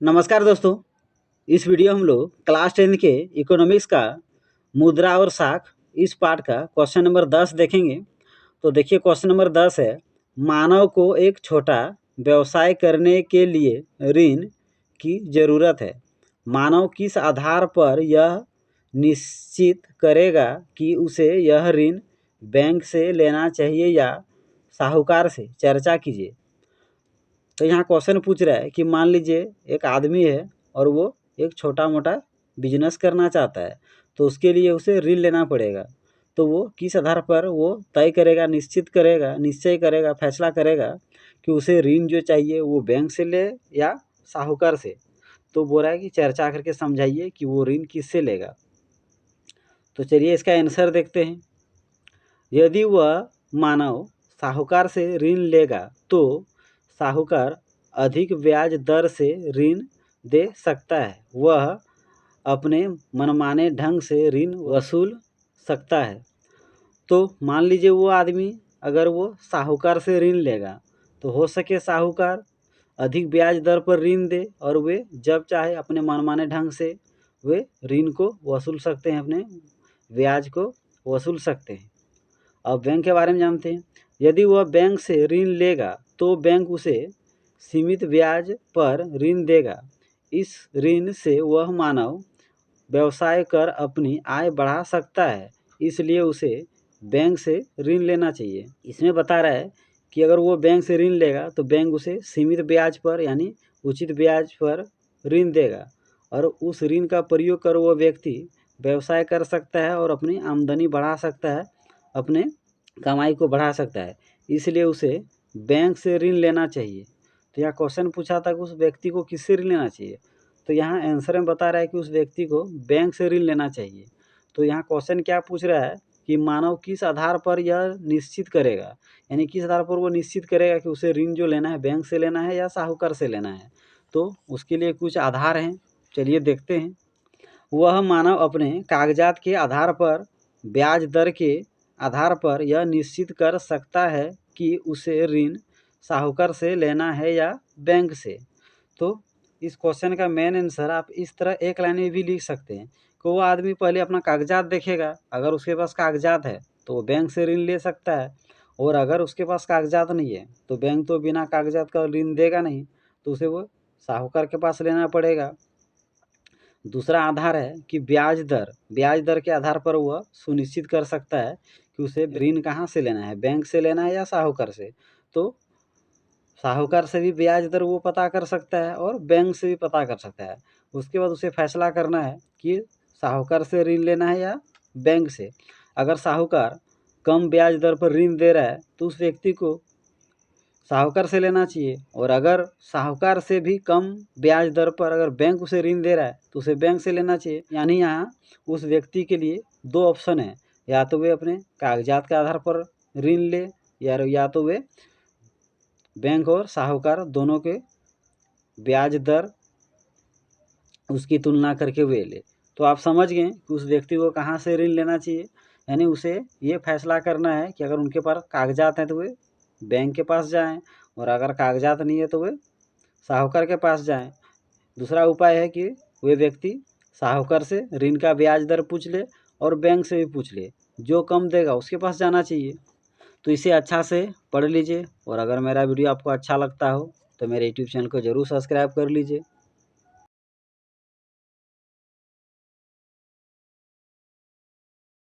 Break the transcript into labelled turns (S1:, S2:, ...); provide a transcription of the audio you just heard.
S1: नमस्कार दोस्तों। इस वीडियो हम लोग क्लास 10 के इकोनॉमिक्स का मुद्रा और साख इस पार्ट का क्वेश्चन नंबर 10 देखेंगे। तो देखिए क्वेश्चन नंबर 10 है, मानव को एक छोटा व्यवसाय करने के लिए ऋण की जरूरत है। मानव किस आधार पर यह निश्चित करेगा कि उसे यह ऋण बैंक से लेना चाहिए या साहूकार से? चर्चा कीजिए। तो यहाँ क्वेश्चन पूछ रहा है कि मान लीजिए एक आदमी है और वो एक छोटा मोटा बिजनेस करना चाहता है, तो उसके लिए उसे ऋण लेना पड़ेगा। तो वो किस आधार पर वो तय करेगा, निश्चय करेगा, फैसला करेगा कि उसे ऋण जो चाहिए वो बैंक से ले या साहूकार से? तो बोल रहा है कि चर्चा करके समझाइए कि वो ऋण किससे लेगा। तो चलिए इसका आंसर देखते हैं। यदि वह मानव साहूकार से ऋण लेगा तो साहूकार अधिक ब्याज दर से ऋण दे सकता है। वह अपने मनमाने ढंग से ऋण वसूल सकता है। तो मान लीजिए वो आदमी अगर वो साहूकार से ऋण लेगा तो हो सके साहूकार अधिक ब्याज दर पर ऋण दे और वे जब चाहे अपने मनमाने ढंग से वे ऋण को वसूल सकते हैं, अपने ब्याज को वसूल सकते हैं। अब बैंक के बारे में जानते हैं। यदि वह बैंक से ऋण लेगा तो बैंक उसे सीमित ब्याज पर ऋण देगा। इस ऋण से वह मानव व्यवसाय कर अपनी आय बढ़ा सकता है, इसलिए उसे बैंक से ऋण लेना चाहिए। इसमें बता रहा है कि अगर वो बैंक से ऋण लेगा तो बैंक उसे सीमित ब्याज पर यानी उचित ब्याज पर ऋण देगा और उस ऋण का प्रयोग कर वो व्यक्ति व्यवसाय कर सकता है और अपनी आमदनी बढ़ा सकता है, अपने कमाई को बढ़ा सकता है, इसलिए उसे बैंक से ऋण लेना चाहिए। तो यहाँ क्वेश्चन पूछा था कि उस व्यक्ति को किससे ऋण लेना चाहिए, तो यहाँ आंसर में बता रहा है कि उस व्यक्ति को बैंक से ऋण लेना चाहिए। तो यहाँ क्वेश्चन क्या पूछ रहा है कि मानव किस आधार पर यह निश्चित करेगा, यानी किस आधार पर वो निश्चित करेगा कि उसे ऋण जो लेना है बैंक से लेना है या साहूकार से लेना है। तो उसके लिए कुछ आधार हैं, चलिए देखते हैं। वह मानव अपने कागजात के आधार पर, ब्याज दर के आधार पर यह निश्चित कर सकता है कि उसे ऋण साहूकार से लेना है या बैंक से। तो इस क्वेश्चन का मेन आंसर आप इस तरह एक लाइन में भी लिख सकते हैं कि वो आदमी पहले अपना कागजात देखेगा, अगर उसके पास कागजात है तो वो बैंक से ऋण ले सकता है, और अगर उसके पास कागजात नहीं है तो बैंक तो बिना कागजात का ऋण देगा नहीं, तो उसे वो साहूकार के पास लेना पड़ेगा। दूसरा आधार है कि ब्याज दर के आधार पर वह सुनिश्चित कर सकता है कि उसे ऋण कहाँ से लेना है, बैंक से लेना है या साहूकार से। तो साहूकार से भी ब्याज दर वो पता कर सकता है और बैंक से भी पता कर सकता है। उसके बाद उसे फैसला करना है कि साहूकार से ऋण लेना है या बैंक से। अगर साहूकार कम ब्याज दर पर ऋण दे रहा है तो उस व्यक्ति को साहूकार से लेना चाहिए, और अगर साहूकार से भी कम ब्याज दर पर अगर बैंक उसे ऋण दे रहा है तो उसे बैंक से लेना चाहिए। यानी यहाँ उस व्यक्ति के लिए दो ऑप्शन है, या तो वे अपने कागजात के आधार पर ऋण ले या तो वे बैंक और साहूकार दोनों के ब्याज दर उसकी तुलना करके वे ले। तो आप समझ गए कि उस व्यक्ति को कहाँ से ऋण लेना चाहिए, यानी उसे ये फैसला करना है कि अगर उनके पास कागजात हैं तो वे बैंक के पास जाएं, और अगर कागजात नहीं है तो वे साहूकार के पास जाएं। दूसरा उपाय है कि वे व्यक्ति साहूकार से ऋण का ब्याज दर पूछ ले और बैंक से भी पूछ ले, जो कम देगा उसके पास जाना चाहिए। तो इसे अच्छा से पढ़ लीजिए, और अगर मेरा वीडियो आपको अच्छा लगता हो तो मेरे यूट्यूब चैनल को ज़रूर सब्सक्राइब कर लीजिए।